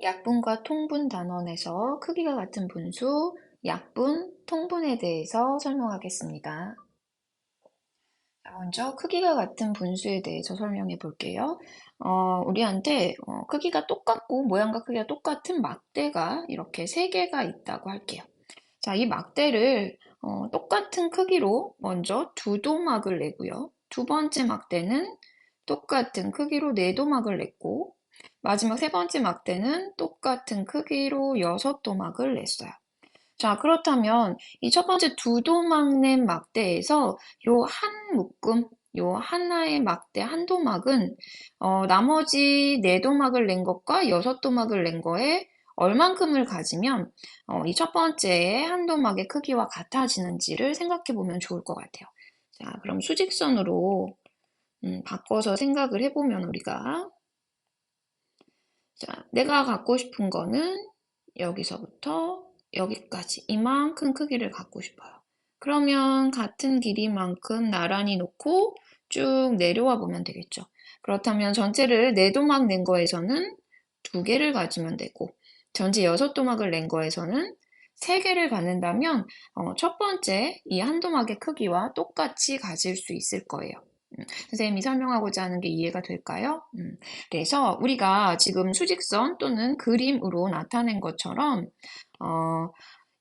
약분과 통분 단원에서 크기가 같은 분수, 약분, 통분에 대해서 설명하겠습니다. 먼저 크기가 같은 분수에 대해서 설명해 볼게요. 우리한테 크기가 똑같고 모양과 크기가 똑같은 막대가 이렇게 세 개가 있다고 할게요. 자, 이 막대를 똑같은 크기로 먼저 두 도막을 내고요. 두 번째 막대는 똑같은 크기로 네 도막을 냈고, 마지막 세 번째 막대는 똑같은 크기로 여섯 도막을 냈어요. 자, 그렇다면 이 첫 번째 두 도막 낸 막대에서 요 한 묶음, 요 하나의 막대 한 도막은 나머지 네 도막을 낸 것과 여섯 도막을 낸 거에 얼만큼을 가지면 이 첫 번째의 한 도막의 크기와 같아지는지를 생각해 보면 좋을 것 같아요. 자, 그럼 수직선으로 바꿔서 생각을 해보면 우리가 자, 내가 갖고 싶은 거는 여기서부터 여기까지 이만큼 크기를 갖고 싶어요. 그러면 같은 길이만큼 나란히 놓고 쭉 내려와 보면 되겠죠. 그렇다면 전체를 4도막 낸 거에서는 2개를 가지면 되고 전체 6도막을 낸 거에서는 3개를 갖는다면 첫 번째 이 한 도막의 크기와 똑같이 가질 수 있을 거예요. 선생님이 설명하고자 하는 게 이해가 될까요? 그래서 우리가 지금 수직선 또는 그림으로 나타낸 것처럼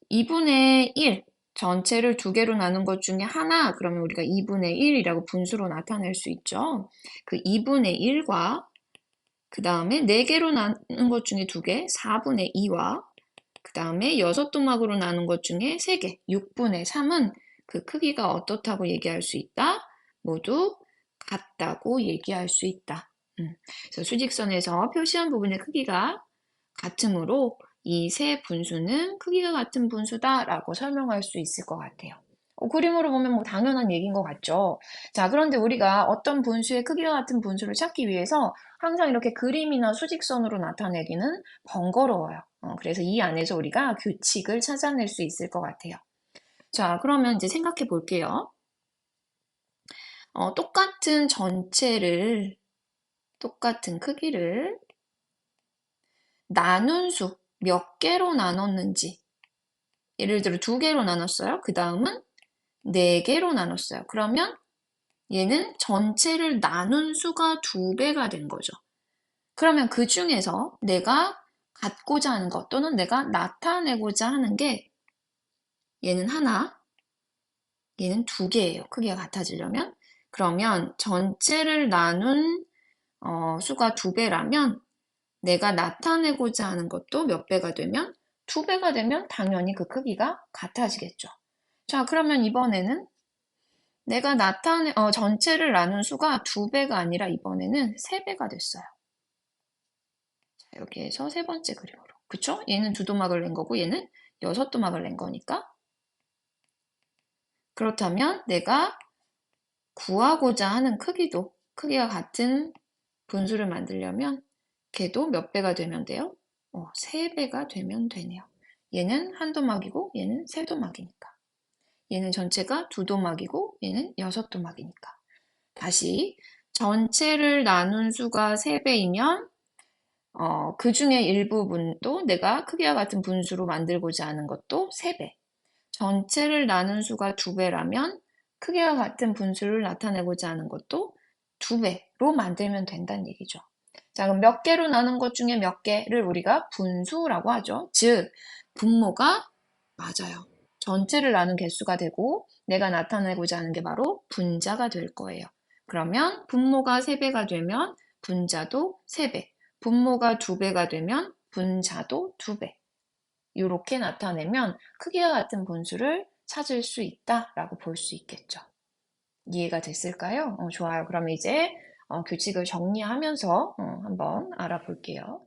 2분의 1 전체를 두 개로 나눈 것 중에 하나 그러면 우리가 2분의 1이라고 분수로 나타낼 수 있죠. 그 2분의 1과 그 다음에 4개로 나눈 것 중에 2개 4분의 2와 그 다음에 6도막으로 나눈 것 중에 3개 6분의 3은 그 크기가 어떻다고 얘기할 수 있다? 모두 같다고 얘기할 수 있다. 그래서 수직선에서 표시한 부분의 크기가 같으므로 이 세 분수는 크기가 같은 분수다라고 설명할 수 있을 것 같아요. 그림으로 보면 뭐 당연한 얘기인 것 같죠. 자, 그런데 우리가 어떤 분수의 크기가 같은 분수를 찾기 위해서 항상 이렇게 그림이나 수직선으로 나타내기는 번거로워요. 그래서 이 안에서 우리가 규칙을 찾아낼 수 있을 것 같아요. 자, 그러면 이제 생각해 볼게요. 똑같은 전체를, 똑같은 크기를 나눈 수, 몇 개로 나눴는지. 예를 들어 2개로 나눴어요. 그 다음은 4개로 나눴어요. 그러면 얘는 전체를 나눈 수가 2배가 된 거죠. 그러면 그 중에서 내가 갖고자 하는 것 또는 내가 나타내고자 하는 게 얘는 하나, 얘는 2개예요. 크기가 같아지려면. 그러면 전체를 나눈 수가 2배라면 내가 나타내고자 하는 것도 몇 배가 되면 2배가 되면 당연히 그 크기가 같아지겠죠. 자, 그러면 이번에는 내가 전체를 나눈 수가 2배가 아니라 이번에는 3배가 됐어요. 자, 여기에서 세 번째 그림으로. 그쵸? 얘는 2도막을 낸 거고 얘는 6도막을 낸 거니까. 그렇다면 내가 구하고자 하는 크기가 같은 분수를 만들려면 걔도 몇 배가 되면 돼요? 3배가 되면 되네요. 얘는 한 도막이고 얘는 세 도막이니까. 얘는 전체가 2도막이고 얘는 6도막이니까. 다시 전체를 나눈 수가 3배이면 그 중에 일부분도 내가 크기와 같은 분수로 만들고자 하는 것도 3배. 전체를 나눈 수가 2배라면 크기와 같은 분수를 나타내고자 하는 것도 2배로 만들면 된다는 얘기죠. 자, 그럼 몇 개로 나눈 것 중에 몇 개를 우리가 분수라고 하죠. 즉, 분모가 맞아요. 전체를 나눈 개수가 되고 내가 나타내고자 하는 게 바로 분자가 될 거예요. 그러면 분모가 3배가 되면 분자도 3배, 분모가 2배가 되면 분자도 2배. 이렇게 나타내면 크기와 같은 분수를 찾을 수 있다라고 볼 수 있겠죠. 이해가 됐을까요? 좋아요. 그럼 이제 규칙을 정리하면서 한번 알아볼게요.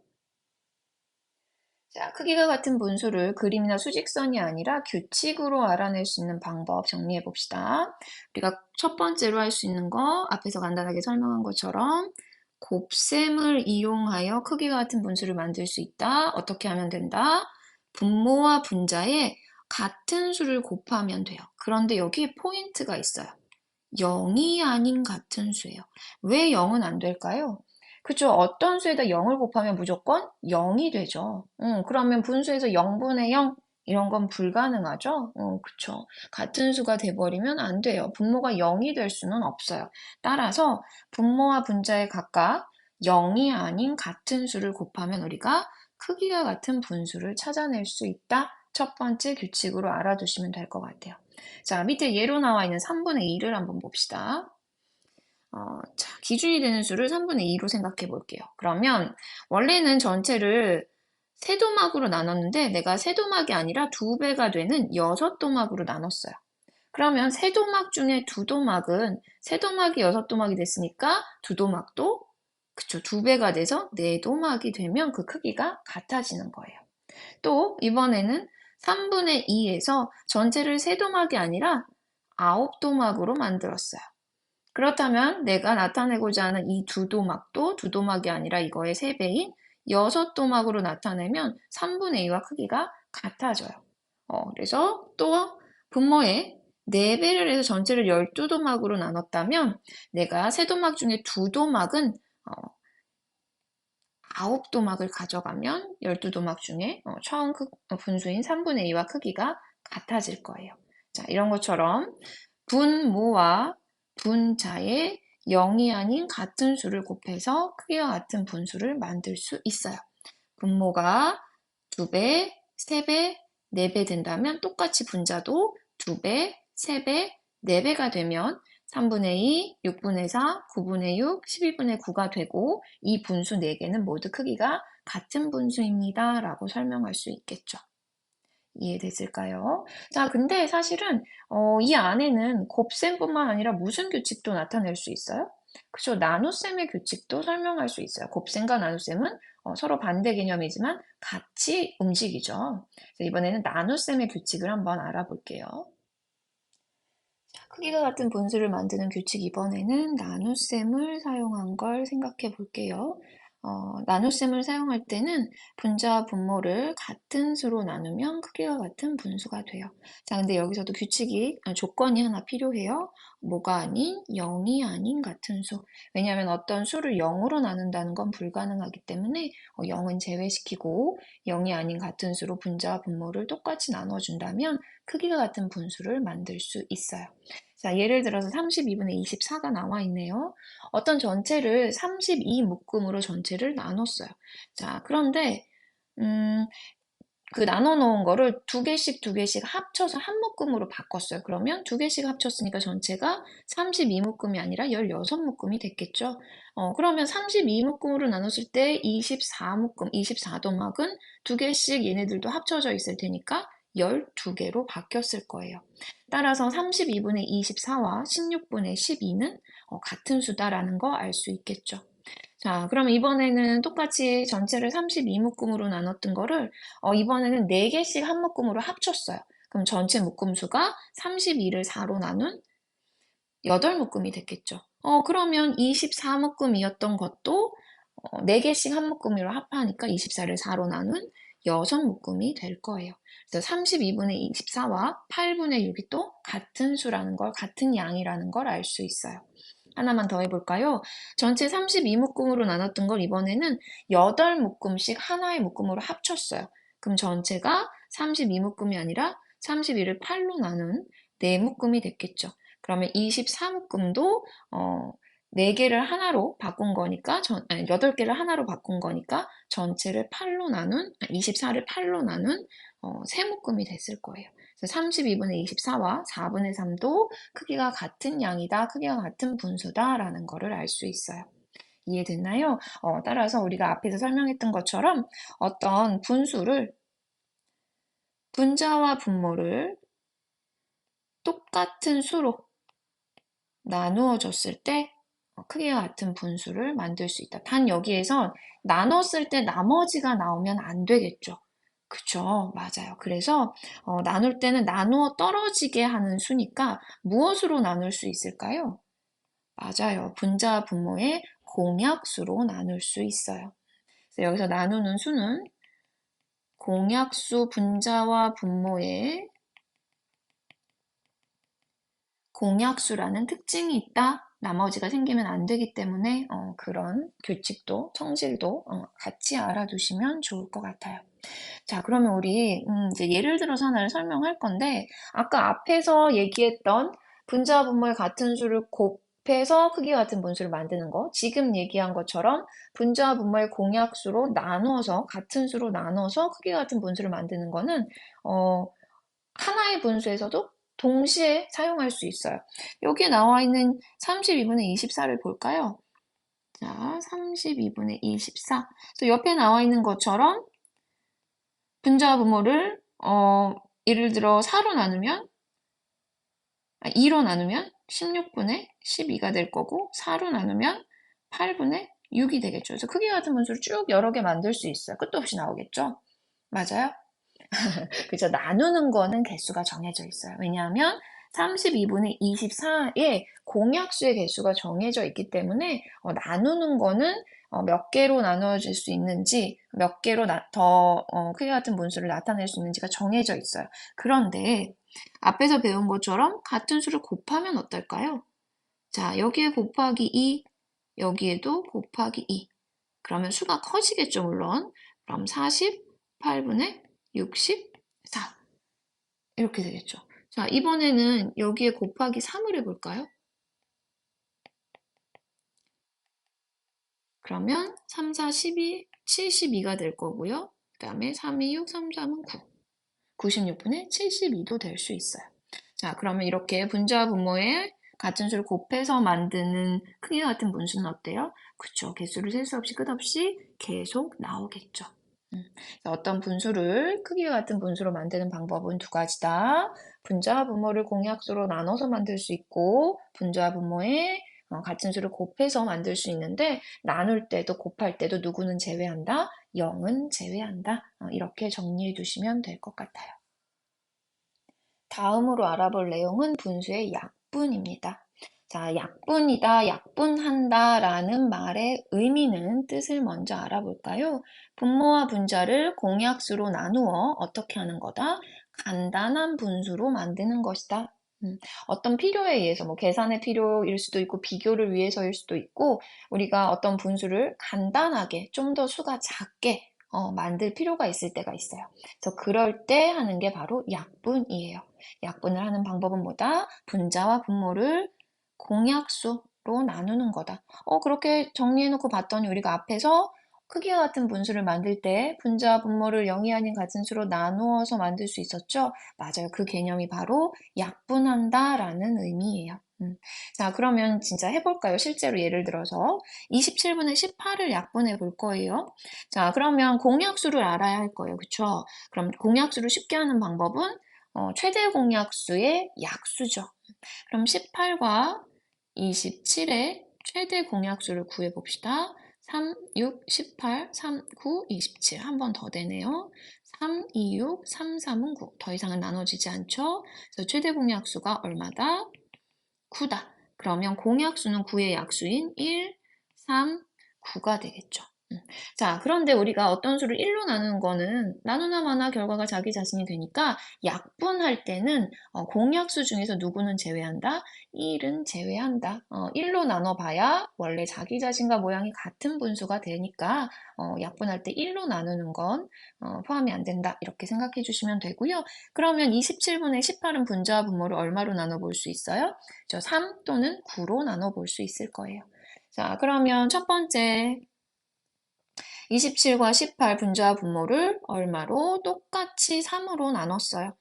자, 크기가 같은 분수를 그림이나 수직선이 아니라 규칙으로 알아낼 수 있는 방법 정리해 봅시다. 우리가 첫 번째로 할 수 있는 거 앞에서 간단하게 설명한 것처럼 곱셈을 이용하여 크기가 같은 분수를 만들 수 있다. 어떻게 하면 된다? 분모와 분자에 같은 수를 곱하면 돼요. 그런데 여기에 포인트가 있어요. 0이 아닌 같은 수예요. 왜 0은 안 될까요? 그쵸? 어떤 수에다 0을 곱하면 무조건 0이 되죠. 그러면 분수에서 0분의 0 이런 건 불가능하죠? 그쵸. 같은 수가 돼버리면 안 돼요. 분모가 0이 될 수는 없어요. 따라서 분모와 분자의 각각 0이 아닌 같은 수를 곱하면 우리가 크기가 같은 분수를 찾아낼 수 있다. 첫 번째 규칙으로 알아두시면 될 것 같아요. 자, 밑에 예로 나와 있는 3분의 2를 한번 봅시다. 자, 기준이 되는 수를 3분의 2로 생각해 볼게요. 그러면 원래는 전체를 세도막으로 나눴는데 내가 세도막이 아니라 2배가 되는 6도막으로 나눴어요. 그러면 세도막 중에 두도막은 세도막이 6도막이 됐으니까 두도막도 그쵸 2배가 돼서 4도막이 되면 그 크기가 같아지는 거예요. 또 이번에는 3분의 2에서 전체를 세도막이 아니라 9도막으로 만들었어요. 그렇다면 내가 나타내고자 하는 이 두도막도 두도막이 아니라 이거의 3배인 6도막으로 나타내면 3분의 2와 크기가 같아져요. 그래서 또 분모에 4배를 해서 전체를 12도막으로 나눴다면 내가 세도막 중에 두도막은 9도막을 가져가면 12도막 중에 처음 분수인 3분의 2와 크기가 같아질 거예요. 자, 이런 것처럼 분모와 분자의 0이 아닌 같은 수를 곱해서 크기와 같은 분수를 만들 수 있어요. 분모가 2배, 3배, 4배 된다면 똑같이 분자도 2배, 3배, 4배가 되면 3분의 2, 6분의 4, 9분의 6, 12분의 9가 되고 이 분수 4개는 모두 크기가 같은 분수입니다. 라고 설명할 수 있겠죠. 이해됐을까요? 자, 근데 사실은 이 안에는 곱셈뿐만 아니라 무슨 규칙도 나타낼 수 있어요? 그죠? 나눗셈의 규칙도 설명할 수 있어요. 곱셈과 나눗셈은 서로 반대 개념이지만 같이 움직이죠. 이번에는 나눗셈의 규칙을 한번 알아볼게요. 자, 크기가 같은 분수를 만드는 규칙 이번에는 나눗셈을 사용한 걸 생각해 볼게요. 나눗셈을 사용할 때는 분자와 분모를 같은 수로 나누면 크기가 같은 분수가 돼요. 자, 근데 여기서도 조건이 하나 필요해요. 뭐가 아닌 0이 아닌 같은 수. 왜냐하면 어떤 수를 0으로 나눈다는 건 불가능하기 때문에 0은 제외시키고 0이 아닌 같은 수로 분자와 분모를 똑같이 나눠준다면 크기가 같은 분수를 만들 수 있어요. 자, 예를 들어서 32분의 24가 나와 있네요. 어떤 전체를 32 묶음으로 전체를 나눴어요. 자, 그런데 그 나눠 놓은 거를 두 개씩 합쳐서 한 묶음으로 바꿨어요. 그러면 두 개씩 합쳤으니까 전체가 32묶음이 아니라 16묶음이 됐겠죠. 그러면 32묶음으로 나눴을 때 24묶음, 24도막은 두 개씩 얘네들도 합쳐져 있을 테니까 12개로 바뀌었을 거예요. 따라서 32분의 24와 16분의 12는 같은 수다라는 거 알 수 있겠죠. 자, 그럼 이번에는 똑같이 전체를 32묶음으로 나눴던 거를 이번에는 4개씩 한 묶음으로 합쳤어요. 그럼 전체 묶음 수가 32를 4로 나눈 8묶음이 됐겠죠. 그러면 24묶음이었던 것도 4개씩 한 묶음으로 합하니까 24를 4로 나눈 6묶음이 될 거예요. 그래서 32분의 24와 8분의 6이 또 같은 수라는 걸, 같은 양이라는 걸 알 수 있어요. 하나만 더 해볼까요? 전체 32묶음으로 나눴던 걸 이번에는 8묶음씩 하나의 묶음으로 합쳤어요. 그럼 전체가 32묶음이 아니라 32를 8로 나눈 4묶음이 됐겠죠. 그러면 24묶음도 4개를 하나로 바꾼 거니까, 8개를 하나로 바꾼 거니까 전체를 8로 나눈, 24를 8로 나눈 3묶음이 됐을 거예요. 32분의 24와 4분의 3도 크기가 같은 양이다, 크기가 같은 분수다 라는 거를 알 수 있어요. 이해됐나요? 따라서 우리가 앞에서 설명했던 것처럼 어떤 분자와 분모를 똑같은 수로 나누어 줬을 때 크기가 같은 분수를 만들 수 있다. 단 여기에선 나눴을 때 나머지가 나오면 안 되겠죠. 그쵸, 맞아요. 그래서 나눌 때는 나누어 떨어지게 하는 수니까 무엇으로 나눌 수 있을까요? 맞아요. 분자와 분모의 공약수로 나눌 수 있어요. 그래서 여기서 나누는 수는 공약수 분자와 분모의 공약수라는 특징이 있다 나머지가 생기면 안 되기 때문에 그런 규칙도 성질도 같이 알아두시면 좋을 것 같아요. 자, 그러면 우리 이제 예를 들어서 하나를 설명할 건데 아까 앞에서 얘기했던 분자와 분모의 같은 수를 곱해서 크기가 같은 분수를 만드는 거, 지금 얘기한 것처럼 분자와 분모의 공약수로 나누어서 같은 수로 나눠서 크기가 같은 분수를 만드는 거는 하나의 분수에서도 동시에 사용할 수 있어요. 여기에 나와 있는 32분의 24를 볼까요? 자, 32분의 24. 그래서 옆에 나와 있는 것처럼 분자와 분모를 예를 들어 4로 나누면 2로 나누면 16분의 12가 될 거고 4로 나누면 8분의 6이 되겠죠. 그래서 크기 같은 분수를 쭉 여러 개 만들 수 있어요. 끝도 없이 나오겠죠? 맞아요? 그죠? 나누는 거는 개수가 정해져 있어요. 왜냐하면 32분의 24의 공약수의 개수가 정해져 있기 때문에 나누는 거는 몇 개로 나누어질 수 있는지, 몇 개로 더 크기 같은 분수를 나타낼 수 있는지가 정해져 있어요. 그런데 앞에서 배운 것처럼 같은 수를 곱하면 어떨까요? 자, 여기에 곱하기 2, 여기에도 곱하기 2. 그러면 수가 커지겠죠, 물론. 그럼 48분의 64. 이렇게 되겠죠. 자, 이번에는 여기에 곱하기 3을 해볼까요? 그러면 3, 4, 12, 72가 될 거고요. 그 다음에 3, 2, 6, 3, 3은 9. 96분의 72도 될 수 있어요. 자, 그러면 이렇게 분자와 분모의 같은 수를 곱해서 만드는 크기가 같은 분수는 어때요? 그쵸. 개수를 셀 수 없이 끝없이 계속 나오겠죠. 어떤 분수를 크기가 같은 분수로 만드는 방법은 두 가지다. 분자와 분모를 공약수로 나눠서 만들 수 있고 분자와 분모의 같은 수를 곱해서 만들 수 있는데 나눌 때도 곱할 때도 누구는 제외한다? 0은 제외한다. 이렇게 정리해 두시면 될 것 같아요. 다음으로 알아볼 내용은 분수의 약분입니다. 자, 약분이다, 약분한다 라는 말의 의미는 뜻을 먼저 알아볼까요? 분모와 분자를 공약수로 나누어 어떻게 하는 거다? 간단한 분수로 만드는 것이다. 어떤 필요에 의해서 뭐 계산의 필요일 수도 있고 비교를 위해서일 수도 있고 우리가 어떤 분수를 간단하게 좀 더 수가 작게 만들 필요가 있을 때가 있어요. 그래서 그럴 때 하는 게 바로 약분이에요. 약분을 하는 방법은 뭐다? 분자와 분모를 공약수로 나누는 거다. 그렇게 정리해놓고 봤더니 우리가 앞에서 크기와 같은 분수를 만들 때 분자와 분모를 0이 아닌 같은 수로 나누어서 만들 수 있었죠? 맞아요. 그 개념이 바로 약분한다 라는 의미예요. 자, 그러면 진짜 해볼까요? 실제로 예를 들어서 27분의 18을 약분해 볼 거예요. 자, 그러면 공약수를 알아야 할 거예요. 그쵸? 그럼 공약수를 쉽게 하는 방법은 최대 공약수의 약수죠. 그럼 18과 27의 최대 공약수를 구해봅시다. 3, 6, 18, 3, 9, 27. 한 번 더 되네요. 3, 2, 6, 3, 3은 9. 더 이상은 나눠지지 않죠? 그래서 최대 공약수가 얼마다? 9다. 그러면 공약수는 9의 약수인 1, 3, 9가 되겠죠. 자, 그런데 우리가 어떤 수를 1로 나누는 거는 나누나 마나 결과가 자기 자신이 되니까 약분할 때는 공약수 중에서 누구는 제외한다? 1은 제외한다. 1로 나눠봐야 원래 자기 자신과 모양이 같은 분수가 되니까 약분할 때 1로 나누는 건 포함이 안 된다. 이렇게 생각해 주시면 되고요. 그러면 27분의 18은 분자와 분모를 얼마로 나눠볼 수 있어요? 3 또는 9로 나눠볼 수 있을 거예요. 자, 그러면 첫 번째 27과 18 분자와 분모를 얼마로? 똑같이 3으로 나눴어요.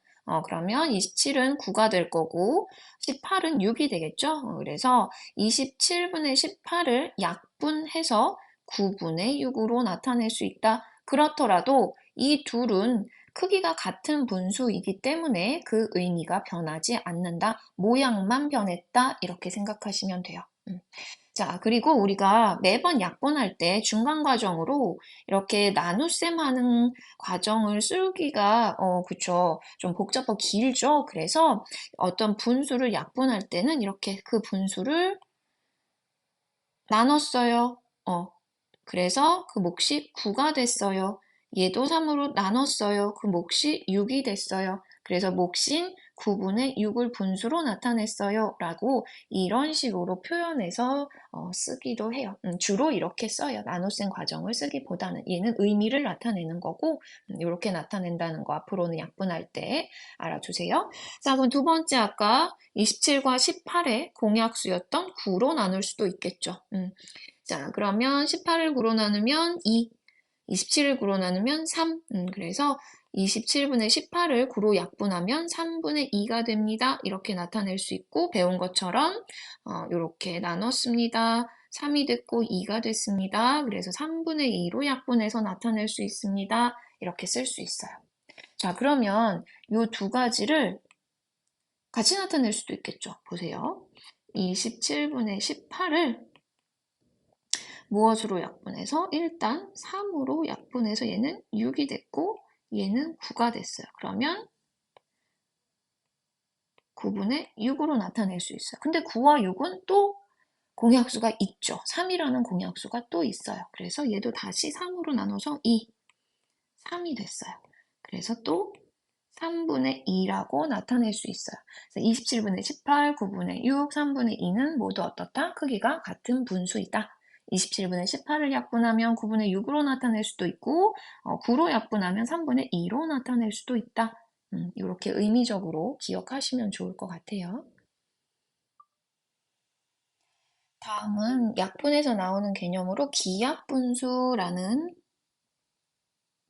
그러면 27은 9가 될 거고 18은 6이 되겠죠? 그래서 27분의 18을 약분해서 9분의 6으로 나타낼 수 있다. 그렇더라도 이 둘은 크기가 같은 분수이기 때문에 그 의미가 변하지 않는다. 모양만 변했다. 이렇게 생각하시면 돼요. 자, 그리고 우리가 매번 약분할 때 중간 과정으로 이렇게 나눗셈 하는 과정을 쓰기가, 그쵸. 좀 복잡하고 길죠. 그래서 어떤 분수를 약분할 때는 이렇게 그 분수를 나눴어요. 그래서 그 몫이 9가 됐어요. 얘도 3으로 나눴어요. 그 몫이 6이 됐어요. 그래서 몫인 9분의 6을 분수로 나타냈어요 라고 이런 식으로 표현해서 쓰기도 해요. 주로 이렇게 써요. 나눗셈 과정을 쓰기보다는. 얘는 의미를 나타내는 거고 이렇게 나타낸다는 거 앞으로는 약분할 때 알아주세요. 자, 그럼 두 번째 아까 27과 18의 공약수였던 9로 나눌 수도 있겠죠. 자, 그러면 18을 9로 나누면 2, 27을 9로 나누면 3. 그래서 27분의 18을 9로 약분하면 3분의 2가 됩니다. 이렇게 나타낼 수 있고 배운 것처럼 이렇게 나눴습니다. 3이 됐고 2가 됐습니다. 그래서 3분의 2로 약분해서 나타낼 수 있습니다. 이렇게 쓸 수 있어요. 자, 그러면 이 두 가지를 같이 나타낼 수도 있겠죠. 보세요. 27분의 18을 무엇으로 약분해서? 일단 3으로 약분해서 얘는 6이 됐고 얘는 9가 됐어요. 그러면 9분의 6으로 나타낼 수 있어요. 근데 9와 6은 또 공약수가 있죠. 3이라는 공약수가 또 있어요. 그래서 얘도 다시 3으로 나눠서 2, 3이 됐어요. 그래서 또 3분의 2라고 나타낼 수 있어요. 27분의 18, 9분의 6, 3분의 2는 모두 어떻다? 크기가 같은 분수이다. 27분의 18을 약분하면 9분의 6으로 나타낼 수도 있고 9로 약분하면 3분의 2로 나타낼 수도 있다. 이렇게 의미적으로 기억하시면 좋을 것 같아요. 다음은 약분에서 나오는 개념으로 기약분수라는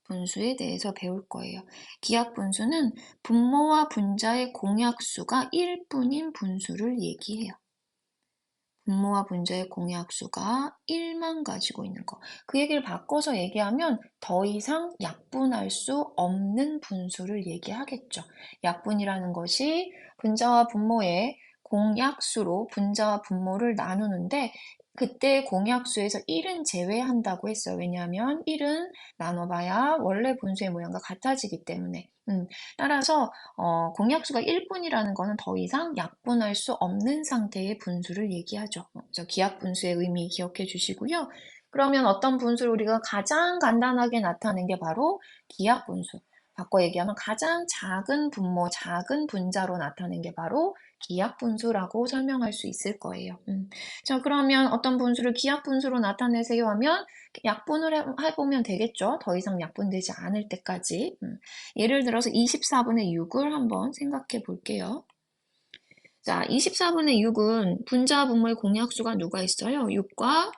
분수에 대해서 배울 거예요. 기약분수는 분모와 분자의 공약수가 1뿐인 분수를 얘기해요. 분모와 분자의 공약수가 1만 가지고 있는 거. 그 얘기를 바꿔서 얘기하면 더 이상 약분할 수 없는 분수를 얘기하겠죠. 약분이라는 것이 분자와 분모의 공약수로 분자와 분모를 나누는데 그때 공약수에서 1은 제외한다고 했어요. 왜냐하면 1은 나눠봐야 원래 분수의 모양과 같아지기 때문에. 따라서 공약수가 1뿐이라는 것은 더 이상 약분할 수 없는 상태의 분수를 얘기하죠. 그래서 기약분수의 의미 기억해 주시고요. 그러면 어떤 분수를 우리가 가장 간단하게 나타낸 게 바로 기약분수. 바꿔 얘기하면 가장 작은 분모, 작은 분자로 나타낸 게 바로 기약분수라고 설명할 수 있을 거예요. 자, 그러면 어떤 분수를 기약분수로 나타내세요 하면 약분을 해보면 되겠죠. 더 이상 약분되지 않을 때까지. 예를 들어서 24분의 6을 한번 생각해 볼게요. 자, 24분의 6은 분자와 분모의 공약수가 누가 있어요? 6과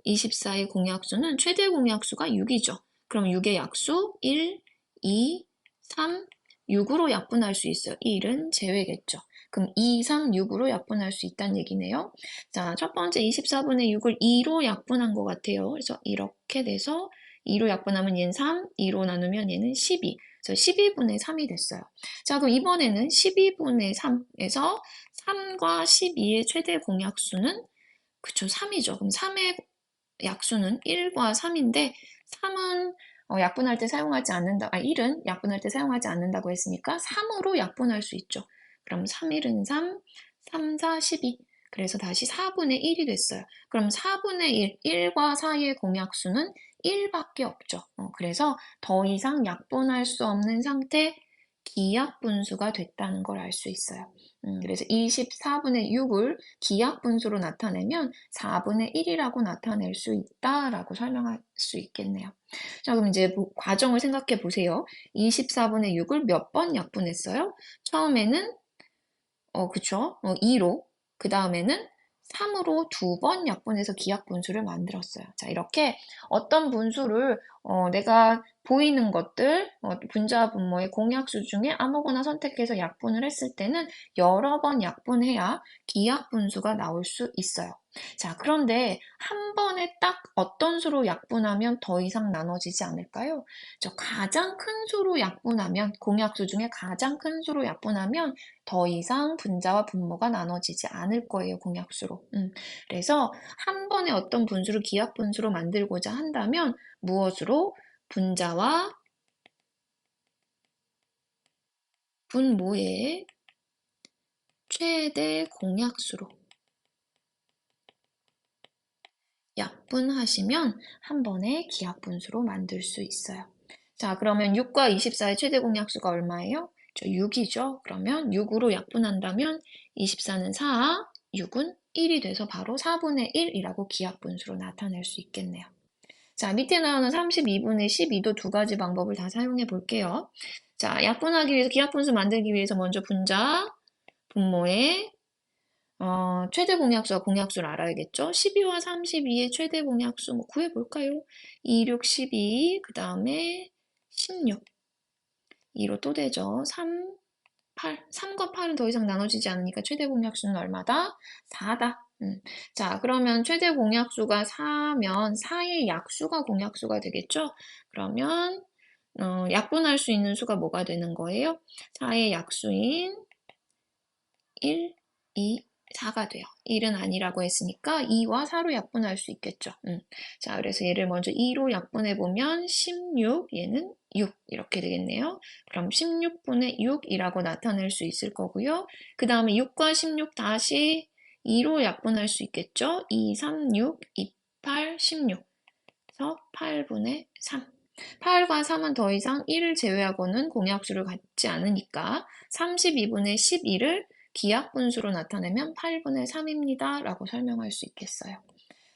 24의 공약수는 최대 공약수가 6이죠. 그럼 6의 약수 1, 2, 3, 6으로 약분할 수 있어요. 1은 제외겠죠. 그럼 2, 3, 6으로 약분할 수 있다는 얘기네요. 자, 첫 번째 24분의 6을 2로 약분한 것 같아요. 그래서 이렇게 돼서 2로 약분하면 얘는 3, 2로 나누면 얘는 12. 그래서 12분의 3이 됐어요. 자, 그럼 이번에는 12분의 3에서 3과 12의 최대 공약수는 그쵸, 3이죠. 그럼 3의 약수는 1과 3인데 3은 약분할 때 사용하지 않는다. 1은 약분할 때 사용하지 않는다고 했으니까 3으로 약분할 수 있죠. 그럼 3, 1은 3, 3, 4, 12. 그래서 다시 4분의 1이 됐어요. 그럼 4분의 1, 1과 4의 공약수는 1밖에 없죠. 그래서 더 이상 약분할 수 없는 상태 기약분수가 됐다는 걸 알 수 있어요. 그래서 24분의 6을 기약분수로 나타내면 4분의 1이라고 나타낼 수 있다라고 설명할 수 있겠네요. 자, 그럼 이제 과정을 생각해 보세요. 24분의 6을 몇 번 약분했어요? 처음에는 그쵸? 2로. 그 다음에는 3으로 2번 약분해서 기약분수를 만들었어요. 자, 이렇게 어떤 분수를 내가 보이는 것들, 분자와 분모의 공약수 중에 아무거나 선택해서 약분을 했을 때는 여러 번 약분해야 기약분수가 나올 수 있어요. 자, 그런데 한 번에 딱 어떤 수로 약분하면 더 이상 나눠지지 않을까요? 가장 큰 수로 약분하면, 공약수 중에 가장 큰 수로 약분하면 더 이상 분자와 분모가 나눠지지 않을 거예요, 공약수로. 그래서 한 번에 어떤 분수를 기약분수로 만들고자 한다면 무엇으로? 분자와 분모의 최대 공약수로 약분하시면 한 번에 기약분수로 만들 수 있어요. 자, 그러면 6과 24의 최대 공약수가 얼마예요? 6이죠. 그러면 6으로 약분한다면 24는 4, 6은 1이 돼서 바로 4분의 1이라고 기하분수로 나타낼 수 있겠네요. 자, 밑에 나오는 32분의 12도 두 가지 방법을 다 사용해 볼게요. 자, 약분하기 위해서, 기하분수 만들기 위해서 먼저 분자, 분모의 최대 공약수와 공약수를 알아야겠죠? 12와 32의 최대 공약수 뭐 구해볼까요? 2, 6, 12, 그 다음에 16. 2로 또 되죠. 3, 8. 3과 8은 더 이상 나눠지지 않으니까 최대 공약수는 얼마다? 4다. 자, 그러면 최대 공약수가 4면 4의 약수가 공약수가 되겠죠? 그러면 약분할 수 있는 수가 뭐가 되는 거예요? 4의 약수인 1, 2, 4가 돼요. 1은 아니라고 했으니까 2와 4로 약분할 수 있겠죠. 자, 그래서 얘를 먼저 2로 약분해보면 16, 얘는 6 이렇게 되겠네요. 그럼 16분의 6이라고 나타낼 수 있을 거고요. 그 다음에 6과 16 다시 2로 약분할 수 있겠죠. 2, 3, 6, 2, 8, 16. 그래서 8분의 3. 8과 3은 더 이상 1을 제외하고는 공약수를 갖지 않으니까 32분의 12를 기하분수로 나타내면 8분의 3입니다. 라고 설명할 수 있겠어요.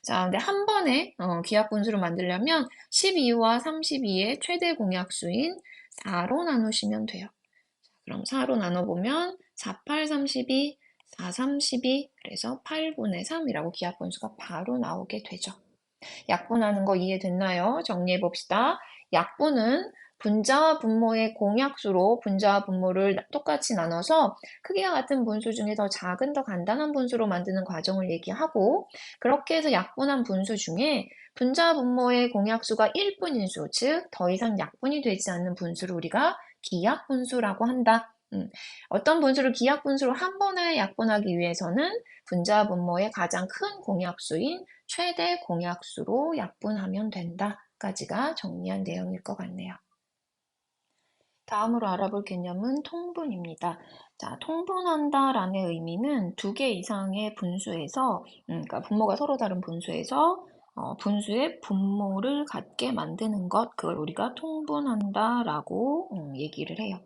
자, 근데 한 번에 기하분수를 만들려면 12와 32의 최대 공약수인 4로 나누시면 돼요. 그럼 4로 나눠보면 4, 8, 32, 4, 32, 그래서 8분의 3이라고 기하분수가 바로 나오게 되죠. 약분하는 거 이해됐나요? 정리해 봅시다. 약분은 분자와 분모의 공약수로 분자와 분모를 똑같이 나눠서 크기가 같은 분수 중에 더 작은 더 간단한 분수로 만드는 과정을 얘기하고, 그렇게 해서 약분한 분수 중에 분자와 분모의 공약수가 1뿐인 수, 즉 더 이상 약분이 되지 않는 분수를 우리가 기약분수라고 한다. 어떤 분수를 기약분수로 한 번에 약분하기 위해서는 분자와 분모의 가장 큰 공약수인 최대 공약수로 약분하면 된다까지가 정리한 내용일 것 같네요. 다음으로 알아볼 개념은 통분입니다. 자, 통분한다라는 의미는 두 개 이상의 분수에서, 그러니까 분모가 서로 다른 분수에서 분수의 분모를 같게 만드는 것, 그걸 우리가 통분한다라고 얘기를 해요.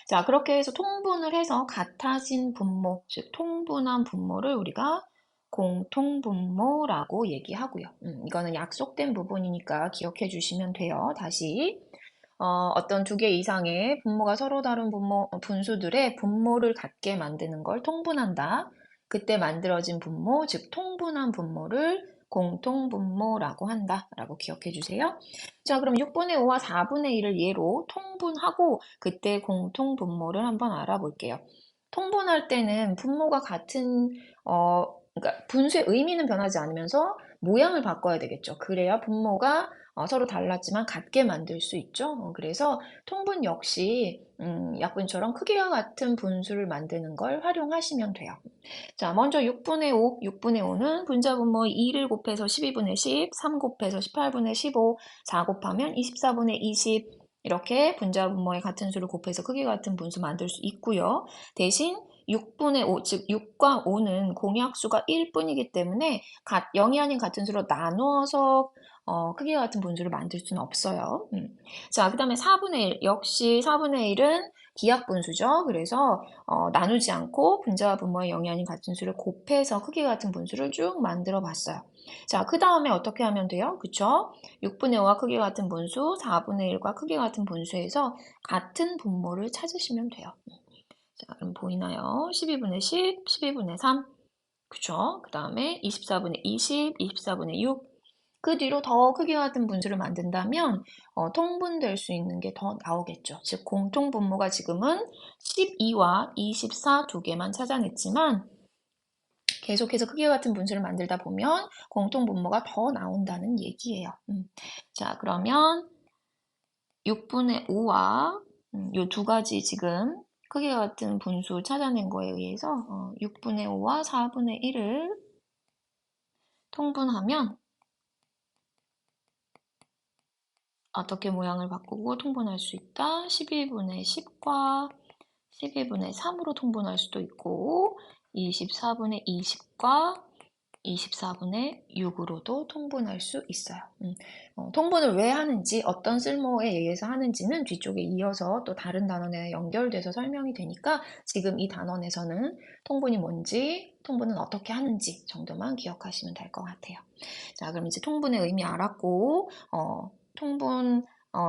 자, 그렇게 해서 통분을 해서 같아진 분모, 즉 통분한 분모를 우리가 공통분모라고 얘기하고요. 이거는 약속된 부분이니까 기억해 주시면 돼요. 다시. 어떤 두 개 이상의 분모가 서로 다른 분수들의 분모를 같게 만드는 걸 통분한다. 그때 만들어진 분모, 즉 통분한 분모를 공통분모라고 한다라고 기억해 주세요. 자, 그럼 6분의 5와 4분의 1을 예로 통분하고 그때 공통분모를 한번 알아볼게요. 통분할 때는 분모가 같은 그러니까 분수의 의미는 변하지 않으면서 모양을 바꿔야 되겠죠. 그래야 분모가 서로 달랐지만 같게 만들 수 있죠. 그래서 통분 역시 약분처럼 크기가 같은 분수를 만드는 걸 활용하시면 돼요. 자, 먼저 6분의 5, 6분의 5는 분자분모 2를 곱해서 12분의 10, 3 곱해서 18분의 15, 4 곱하면 24분의 20 이렇게 분자분모의 같은 수를 곱해서 크기가 같은 분수 만들 수 있고요. 대신 6분의 5, 즉 6과 5는 공약수가 1뿐이기 때문에 0이 아닌 같은 수로 나누어서 크기가 같은 분수를 만들 수는 없어요. 자, 그 다음에 4분의 1. 역시 4분의 1은 기하분수죠. 그래서 나누지 않고 분자와 분모의 0이 아닌 같은 수를 곱해서 크기가 같은 분수를 쭉 만들어 봤어요. 자, 그 다음에 어떻게 하면 돼요? 그쵸? 6분의 5와 크기가 같은 분수, 4분의 1과 크기가 같은 분수에서 같은 분모를 찾으시면 돼요. 자, 그럼 보이나요? 12분의 10, 12분의 3. 그쵸? 그 다음에 24분의 20, 24분의 6. 그 뒤로 더 크기가 같은 분수를 만든다면 통분될 수 있는 게 더 나오겠죠. 즉 공통분모가 지금은 12와 24 두 개만 찾아냈지만 계속해서 크기가 같은 분수를 만들다 보면 공통분모가 더 나온다는 얘기예요. 자, 그러면 6분의 5와 이 두 가지 지금 크기가 같은 분수 찾아낸 거에 의해서 6분의 5와 4분의 1을 통분하면 어떻게 모양을 바꾸고 통분할 수 있다? 12분의 10과 12분의 3으로 통분할 수도 있고 24분의 20과 24분의 6으로도 통분할 수 있어요. 통분을 왜 하는지, 어떤 쓸모에 의해서 하는지는 뒤쪽에 이어서 또 다른 단원에 연결돼서 설명이 되니까 지금 이 단원에서는 통분이 뭔지, 통분은 어떻게 하는지 정도만 기억하시면 될 것 같아요. 자, 그럼 이제 통분의 의미 알았고, 통분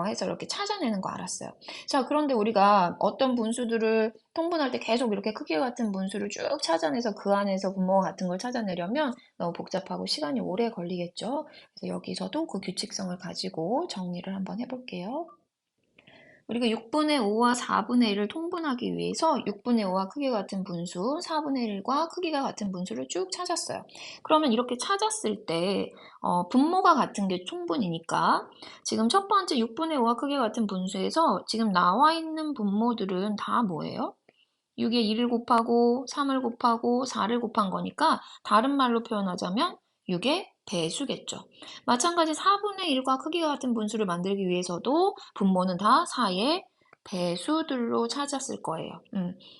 해서 이렇게 찾아내는 거 알았어요. 자, 그런데 우리가 어떤 분수들을 통분할 때 계속 이렇게 크기가 같은 분수를 쭉 찾아내서 그 안에서 분모가 같은 걸 찾아내려면 너무 복잡하고 시간이 오래 걸리겠죠. 그래서 여기서도 그 규칙성을 가지고 정리를 한번 해볼게요. 우리가 6분의 5와 4분의 1을 통분하기 위해서 6분의 5와 크기가 같은 분수, 4분의 1과 크기가 같은 분수를 쭉 찾았어요. 그러면 이렇게 찾았을 때 분모가 같은 게 통분이니까 지금 첫 번째 6분의 5와 크기가 같은 분수에서 지금 나와 있는 분모들은 다 뭐예요? 6에 2를 곱하고 3을 곱하고 4를 곱한 거니까 다른 말로 표현하자면 6의 배수겠죠. 마찬가지 4분의 1과 크기가 같은 분수를 만들기 위해서도 분모는 다 4의 배수들로 찾았을 거예요.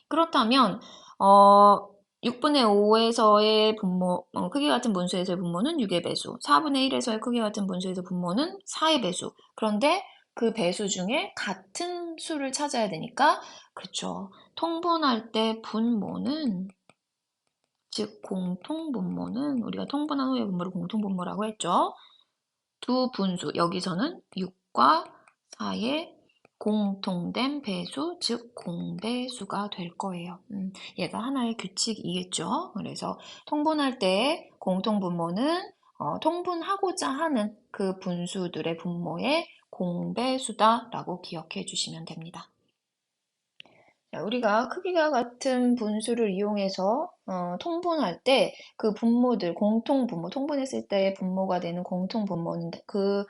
그렇다면 6분의 5에서의 분모, 크기 같은 분수에서의 분모는 6의 배수, 4분의 1에서의 크기 같은 분수에서의 분모는 4의 배수. 그런데 그 배수 중에 같은 수를 찾아야 되니까 그쵸. 통분할 때 분모는, 즉 공통분모는 우리가 통분한 후의 분모를 공통분모라고 했죠. 두 분수, 여기서는 6과 4의 공통된 배수, 즉 공배수가 될 거예요. 얘가 하나의 규칙이겠죠. 그래서 통분할 때 공통분모는 통분하고자 하는 그 분수들의 분모의 공배수다라고 기억해 주시면 됩니다. 우리가 크기가 같은 분수를 이용해서 통분할 때 그 분모들, 공통분모, 통분했을 때 분모가 되는 공통분모는 그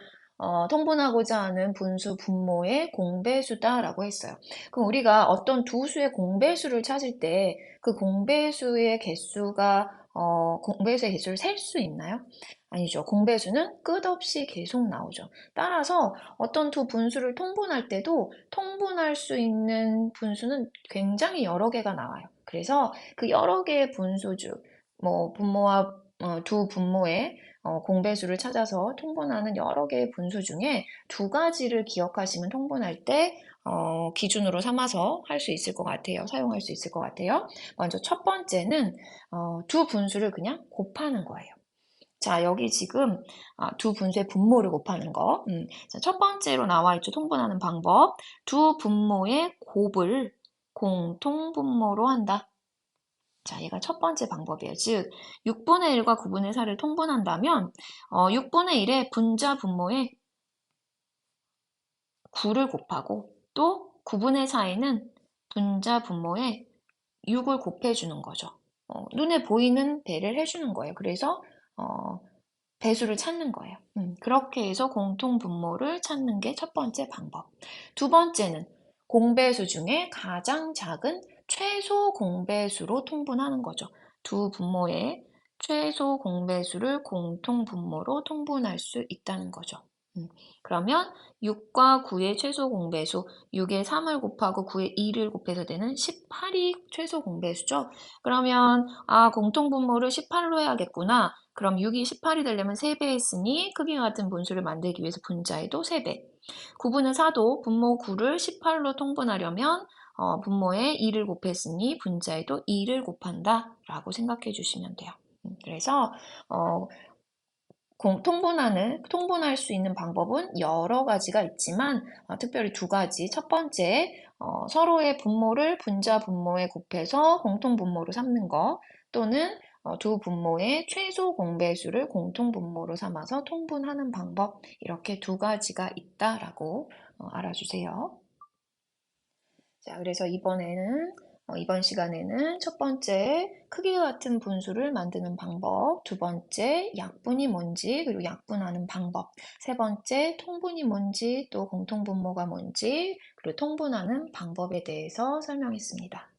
통분하고자 하는 분수 분모의 공배수다라고 했어요. 그럼 우리가 어떤 두 수의 공배수를 찾을 때 그 공배수의 개수가 공배수의 개수를 셀 수 있나요? 아니죠. 공배수는 끝없이 계속 나오죠. 따라서 어떤 두 분수를 통분할 때도 통분할 수 있는 분수는 굉장히 여러 개가 나와요. 그래서 그 여러 개의 분수주, 분모와 두 분모의 공배수를 찾아서 통분하는 여러 개의 분수 중에 두 가지를 기억하시면 통분할 때 기준으로 삼아서 할 수 있을 것 같아요. 사용할 수 있을 것 같아요. 먼저 첫 번째는 두 분수를 그냥 곱하는 거예요. 자, 여기 지금 두 분수의 분모를 곱하는 거. 자, 첫 번째로 나와 있죠. 통분하는 방법. 두 분모의 곱을 공통분모로 한다. 자, 얘가 첫 번째 방법이에요. 즉, 6분의 1과 9분의 4를 통분한다면 6분의 1의 분자 분모에 9를 곱하고 또 9분의 4에는 분자 분모에 6을 곱해주는 거죠. 눈에 보이는 배를 해주는 거예요. 그래서 배수를 찾는 거예요. 그렇게 해서 공통분모를 찾는 게 첫 번째 방법. 두 번째는 공배수 중에 가장 작은 최소 공배수로 통분하는 거죠. 두 분모의 최소 공배수를 공통분모로 통분할 수 있다는 거죠. 그러면 6과 9의 최소 공배수, 6에 3을 곱하고 9에 2를 곱해서 되는 18이 최소 공배수죠. 그러면 공통분모를 18로 해야겠구나. 그럼 6이 18이 되려면 3배 했으니 크기가 같은 분수를 만들기 위해서 분자에도 3배. 9분의 4도 분모 9를 18로 통분하려면 분모에 2를 곱했으니 분자에도 2를 곱한다 라고 생각해 주시면 돼요. 그래서 통분할 수 있는 방법은 여러 가지가 있지만 특별히 두 가지. 첫 번째, 서로의 분모를 분자 분모에 곱해서 공통 분모로 삼는 거, 또는 두 분모의 최소 공배수를 공통 분모로 삼아서 통분하는 방법, 이렇게 두 가지가 있다라고 알아주세요. 자, 그래서 이번 시간에는 첫 번째, 크기가 같은 분수를 만드는 방법, 두 번째, 약분이 뭔지, 그리고 약분하는 방법, 세 번째, 통분이 뭔지, 또 공통분모가 뭔지, 그리고 통분하는 방법에 대해서 설명했습니다.